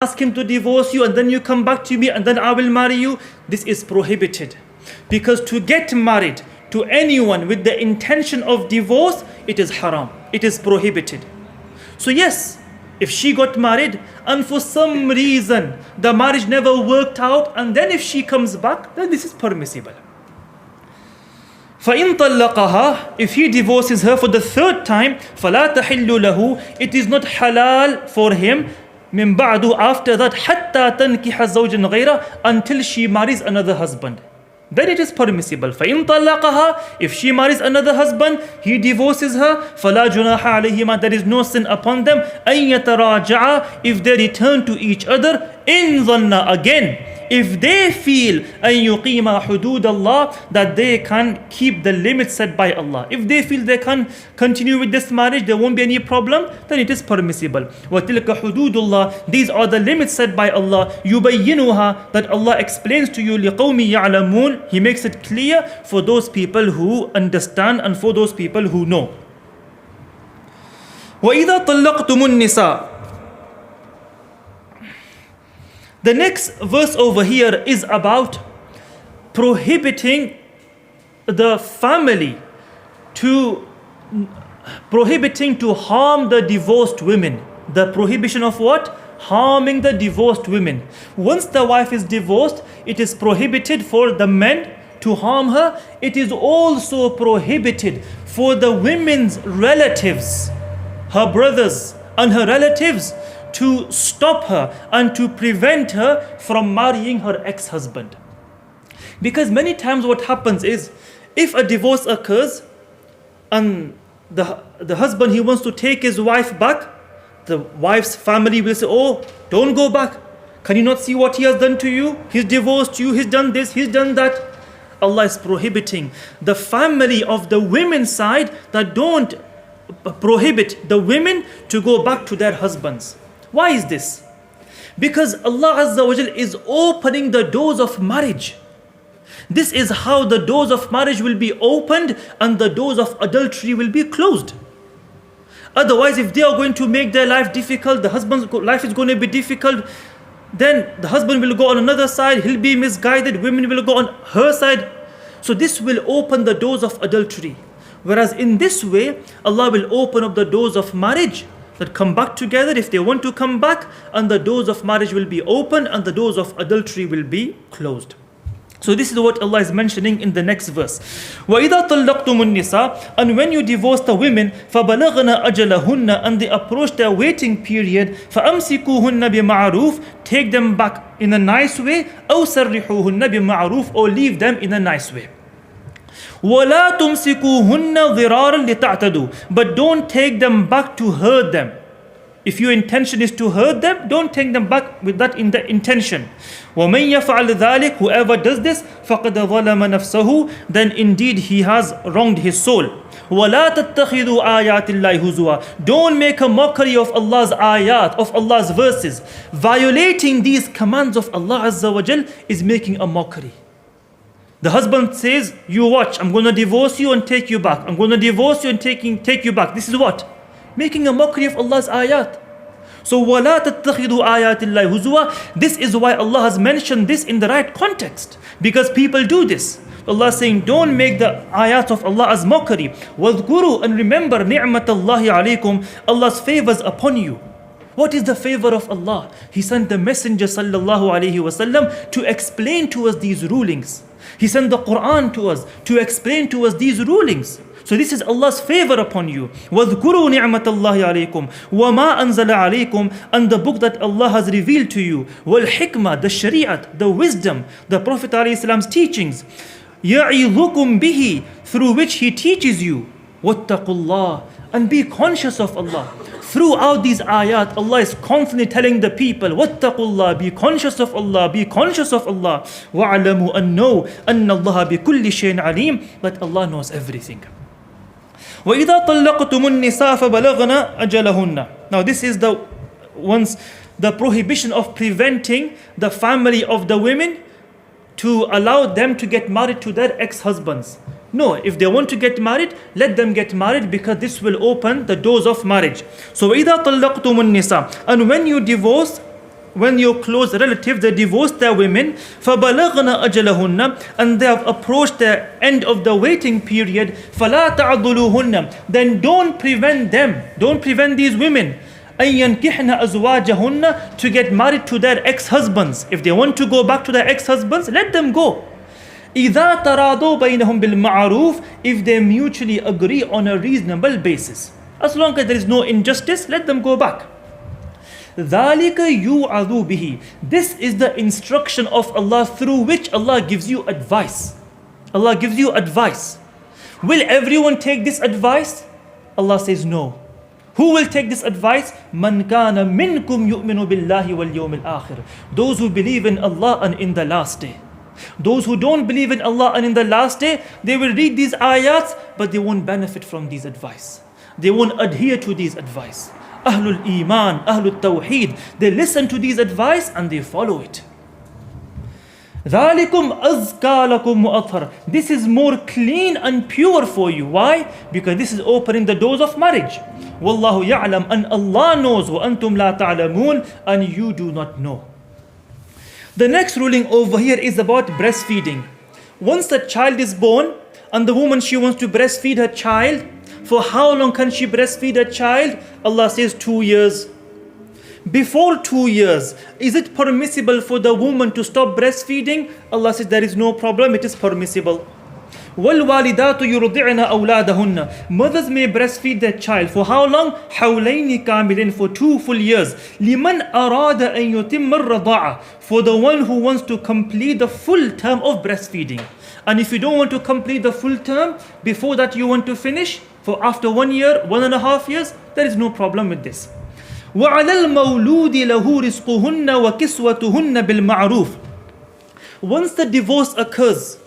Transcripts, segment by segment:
ask him to divorce you and then you come back to me and then I will marry you. This is prohibited. Because to get married to anyone with the intention of divorce, it is haram. It is prohibited. So yes, if she got married and for some reason the marriage never worked out, and then if she comes back, then this is permissible. فَإِن طَلَّقَهَا, if he divorces her for the third time, فَلَا تَحِلُّ لَهُ, it is not halal for him, مِن بَعْدُ, after that, حَتَّى تَنْكِحَ زَوْجًا غَيْرًا, until she marries another husband. Then it is permissible. فَإِن طَلَّقَهَا, if she marries another husband, he divorces her, فَلَا جُنَاحَ عَلَيْهِمَا, there is no sin upon them, أَن يَتَرَاجَعَا, if they return to each other, إِن ظَنَّا, again, if they feel أن يقيم حدود الله, that they can keep the limits set by Allah. If they feel they can continue with this marriage, there won't be any problem, then it is permissible. وَتِلْكَ حُدُودُ اللَّهِ, these are the limits set by Allah. يُبَيِّنُهَا, that Allah explains to you. لِقَوْمِ يَعْلَمُونَ, He makes it clear for those people who understand and for those people who know. وَإِذَا طَلَّقْتُمُ النِّسَاءَ, the next verse over here is about prohibiting the family prohibiting to harm the divorced women. The prohibition of what? Harming the divorced women. Once the wife is divorced, it is prohibited for the men to harm her. It is also prohibited for the women's relatives, her brothers and her relatives, to stop her and to prevent her from marrying her ex-husband. Because many times what happens is, if a divorce occurs and the husband, he wants to take his wife back, the wife's family will say, oh, don't go back. Can you not see what he has done to you? He's divorced you, he's done this, he's done that. Allah is prohibiting the family of the women's side, that don't prohibit the women to go back to their husbands. Why is this? Because Allah Azza wa Jal is opening the doors of marriage. This is how the doors of marriage will be opened and the doors of adultery will be closed. Otherwise, if they are going to make their life difficult, the husband's life is going to be difficult, then the husband will go on another side, he'll be misguided, women will go on her side. So this will open the doors of adultery. Whereas in this way, Allah will open up the doors of marriage, that come back together if they want to come back, and the doors of marriage will be open and the doors of adultery will be closed. So this is what Allah is mentioning in the next verse. وَإِذَا طَلَّقْتُمُ النِّسَاءَ, and when you divorce the women, فَبَلَغْنَا أَجَلَهُنَّ, and they approach their waiting period, فَأَمْسِكُوهُنَّ بِمَعْرُوفٍ, take them back in a nice way, أَوْ سَرِّحُوهُنَّ بِمَعْرُوفٍ, or leave them in a nice way. وَلَا تُمْسِكُوهُنَّ ضِرَارًا لِتَعْتَدُوا, but don't take them back to hurt them. If your intention is to hurt them, don't take them back with that in the intention. وَمَنْ يَفْعَلْ ذَلِكَ, whoever does this, فَقَدْ ظَلَمَ نَفْسَهُ, then indeed he has wronged his soul. وَلَا تَتَّخِذُوا آيَاتِ اللَّهِ هُزُوًا, don't make a mockery of Allah's ayat, of Allah's verses. Violating these commands of Allah Azza wa Jal is making a mockery. The husband says, you watch, I'm going to divorce you and take you back. I'm going to divorce you and take you back. This is what? Making a mockery of Allah's ayat. So, وَلَا تَتَّخِذُوا آيَاتِ اللَّهِ هُزُوًا, this is why Allah has mentioned this in the right context. Because people do this. Allah is saying, don't make the ayat of Allah as mockery. وَاذْكُرُوا, and remember, نِعْمَةَ اللَّهِ عَلَيْكُمْ, Allah's favors upon you. What is the favor of Allah? He sent the Messenger sallallahu alaihi wasallam to explain to us these rulings. He sent the Quran to us to explain to us these rulings. So this is Allah's favor upon you. وَاذْكُرُوا نِعْمَةَ اللَّهِ عَلَيْكُمْ وَمَا أَنزَلَ عَلَيْكُمْ, and the book that Allah has revealed to you. وَالْحِكْمَةِ, the shari'at, the wisdom, the Prophet ﷺ's teachings. يَعِظُكُمْ بِهِ, through which He teaches you. وَاتَّقُوا اللَّهِ, and be conscious of Allah. Throughout these ayat, Allah is constantly telling the people, Wattaqullah, be conscious of Allah, be conscious of Allah. Wa'alamu, and know, anna Allah bi kulli shayin alim, that Allah knows everything. وَإِذَا طَلَّقْتُمُ النِّسَاءَ فَبَلَغْنَا أَجَلَهُنَّ. Now this is the prohibition of preventing the family of the women to allow them to get married to their ex-husbands. No, if they want to get married, let them get married, because this will open the doors of marriage. So وَإِذَا طَلَّقْتُمُ النِّسَاءَ, and when you divorce when your close relatives, they divorce their women, فَبَلَغْنَا أَجَلَهُنَّ, and they have approached the end of the waiting period, فَلَا تَعْضُلُوهُنَّ, then don't prevent them, don't prevent these women, أَن يَنْكِحْنَ أَزْوَاجَهُنَّ, to get married to their ex-husbands. If they want to go back to their ex-husbands, let them go. إِذَا تَرَادُوا بَيْنَهُمْ بِالْمَعْرُوفِ, if they mutually agree on a reasonable basis. As long as there is no injustice, let them go back. ذَلِكَ يُوعَظُ بِهِ, this is the instruction of Allah through which Allah gives you advice. Allah gives you advice. Will everyone take this advice? Allah says no. Who will take this advice? مَنْ كَانَ مِنْكُمْ يُؤْمِنُ بِاللَّهِ وَالْيَوْمِ الْآخِرِ, those who believe in Allah and in the last day. Those who don't believe in Allah and in the last day, they will read these ayats, but they won't benefit from these advice. They won't adhere to these advice. Ahlul Iman, Ahlul Tawheed, they listen to these advice and they follow it. ذَلِكُمْ أَزْكَى لَكُمْ وَأَطْهَرُ, this is more clean and pure for you. Why? Because this is opening the doors of marriage. وَاللَّهُ يَعْلَمُ, and Allah knows, وَأَنْتُمْ لَا تَعْلَمُونَ, and you do not know. The next ruling over here is about breastfeeding. Once the child is born and the woman, she wants to breastfeed her child, for how long can she breastfeed her child? Allah says 2 years. Before 2 years, is it permissible for the woman to stop breastfeeding? Allah says there is no problem, it is permissible. وَالْوَالِدَاتُ يُرْضِعْنَ أَوْلَادَهُنَّ, mothers may breastfeed their child for how long? حَوْلَيْنِ كَامِلٍ, for 2 full years. لِمَنْ أَرَادَ أَن يُتِمَّ الرَّضَاعَ, for the one who wants to complete the full term of breastfeeding. And if you don't want to complete the full term, before that you want to finish, for after 1 year, 1.5 years, there is no problem with this. وَعَلَى الْمَوْلُودِ لَهُ رِزْقُهُنَّ وَكِسْوَتُهُنَّ بِالْمَعْرُوفِ, once the divorce occurs,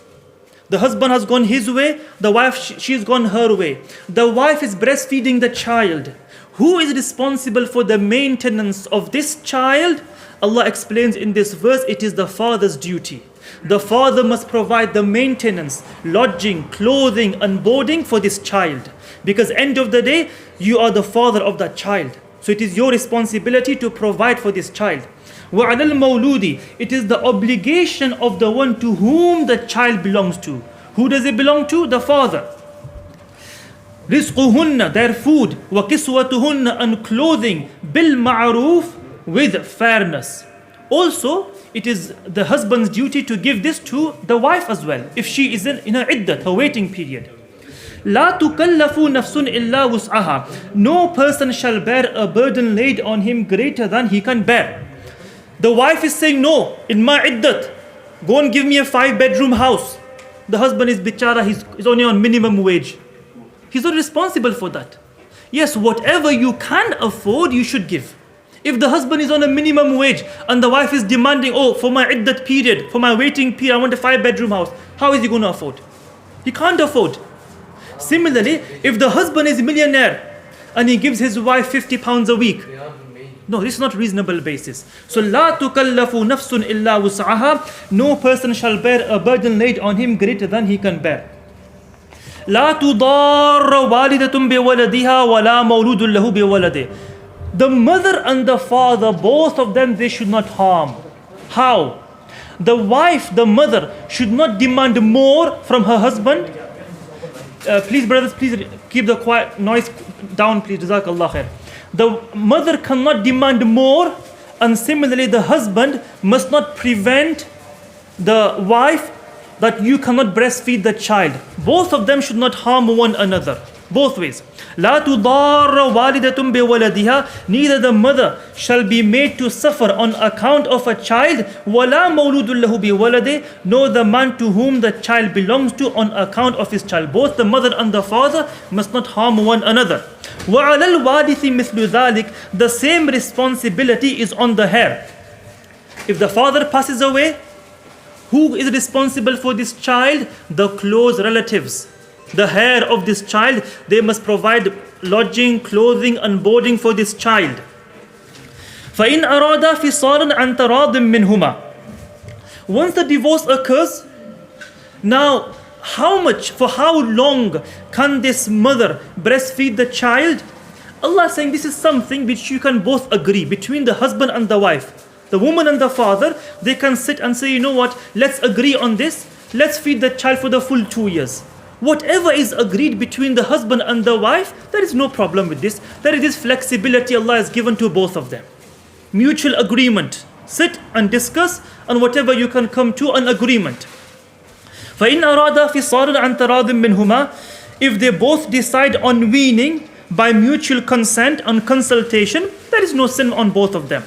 the husband has gone his way, the wife, she's gone her way. The wife is breastfeeding the child. Who is responsible for the maintenance of this child? Allah explains in this verse, it is the father's duty. The father must provide the maintenance, lodging, clothing, and boarding for this child. Because end of the day, you are the father of that child. So it is your responsibility to provide for this child. وَعَلَى الْمَوْلُودِ, it is the obligation of the one to whom the child belongs to. Who does it belong to? The father. رِزْقُهُنَّ, their food. وَكِسْوَتُهُنَّ, and clothing. بِالْمَعْرُوفِ, with fairness. Also, it is the husband's duty to give this to the wife as well, if she is in her iddat, her waiting period. لا تكلف نفس إلا وسعها, no person shall bear a burden laid on him greater than he can bear. The wife is saying, no, in my iddat, go and give me a 5-bedroom house. The husband is bichara, he's only on minimum wage. He's not responsible for that. Yes, whatever you can afford, you should give. If the husband is on a minimum wage and the wife is demanding, oh, for my iddat period, for my waiting period, I want a 5-bedroom house, how is he going to afford? He can't afford. Similarly, if the husband is a millionaire and he gives his wife £50 a week, no, this is not reasonable basis. So, لا تكلف نفس إلا وسعها, no person shall bear a burden laid on him greater than he can bear. لا تضار والدة بولدها ولا مولود له بولده. The mother and the father, both of them, they should not harm. How? The wife, the mother, should not demand more from her husband. Please, brothers, please keep the quiet noise down, please. Jazak, Allah khair. The mother cannot demand more, and similarly, the husband must not prevent the wife that you cannot breastfeed the child. Both of them should not harm one another. Both ways. لا تضار والدة بولدها, neither the mother shall be made to suffer on account of a child, ولا مولود له بولده, nor the man to whom the child belongs to on account of his child. Both the mother and the father must not harm one another. وعلى الوارث مثل ذلك, the same responsibility is on the heir. If the father passes away, who is responsible for this child? The close relatives. The heir of this child, they must provide lodging, clothing, and boarding for this child. فَإِنْ أَرَادَ فِصَالًا عَنْ تَرَاضٍ مِّنْهُمَا. Once the divorce occurs, now how much, for how long can this mother breastfeed the child? Allah is saying this is something which you can both agree between the husband and the wife. The woman and the father, they can sit and say, you know what, let's agree on this. Let's feed the child for the full 2 years. Whatever is agreed between the husband and the wife, there is no problem with this. There is this flexibility Allah has given to both of them. Mutual agreement. Sit and discuss on whatever you can come to an agreement. فَإِنْ أَرَادَ فِصَالًا عَنْ تَرَاضٍ مِّنْهُمَا. If they both decide on weaning by mutual consent and consultation, there is no sin on both of them.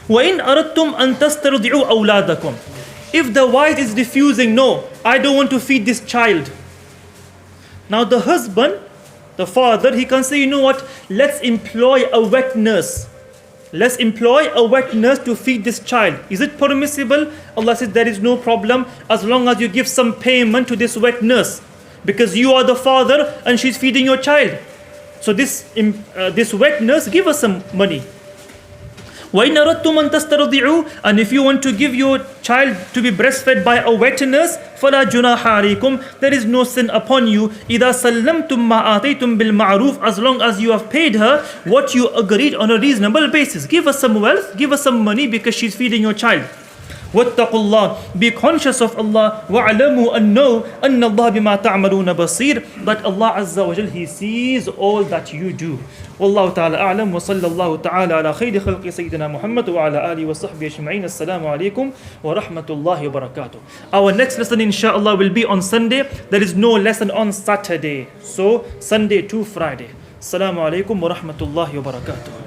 وَإِنْ أَرَدْتُمْ أَن تَسْتَرْضِعُوا أَوْلَادَكُمْ. If the wife is refusing, no, I don't want to feed this child. Now the husband, the father, he can say, you know what, let's employ a wet nurse. Let's employ a wet nurse to feed this child. Is it permissible? Allah says there is no problem as long as you give some payment to this wet nurse. Because you are the father and she's feeding your child. So this wet nurse, give us some money. وَإِنْ أَرَدْتُمْ أَن تَسْتَرْضِعُوا. And if you want to give your child to be breastfed by a wet nurse, فَلَا جُنَاحَ عَلَيْكُمْ. There is no sin upon you. إِذَا سَلَّمْتُمْ مَا آتَيْتُمْ بِالْمَعْرُوفِ. As long as you have paid her what you agreed on a reasonable basis. Give us some wealth, give us some money because she's feeding your child. وَاتَّقُوا اللَّهِ. Be conscious of Allah. وَعْلَمُوا أَن know أَنَّ اللَّهَ بِمَا تَعْمَلُونَ بَصِيرٌ. That Allah Azza wa Jal, He sees all that you do. والله تعالى أعلم وصلى الله تعالى على خير خلق سيدنا محمد وعلى آله وصحبه أجمعين. السلام عليكم ورحمة الله وبركاته. Our next lesson inshallah will be on Sunday. There is no lesson on Saturday. So Sunday to Friday. السلام عليكم ورحمة الله وبركاته.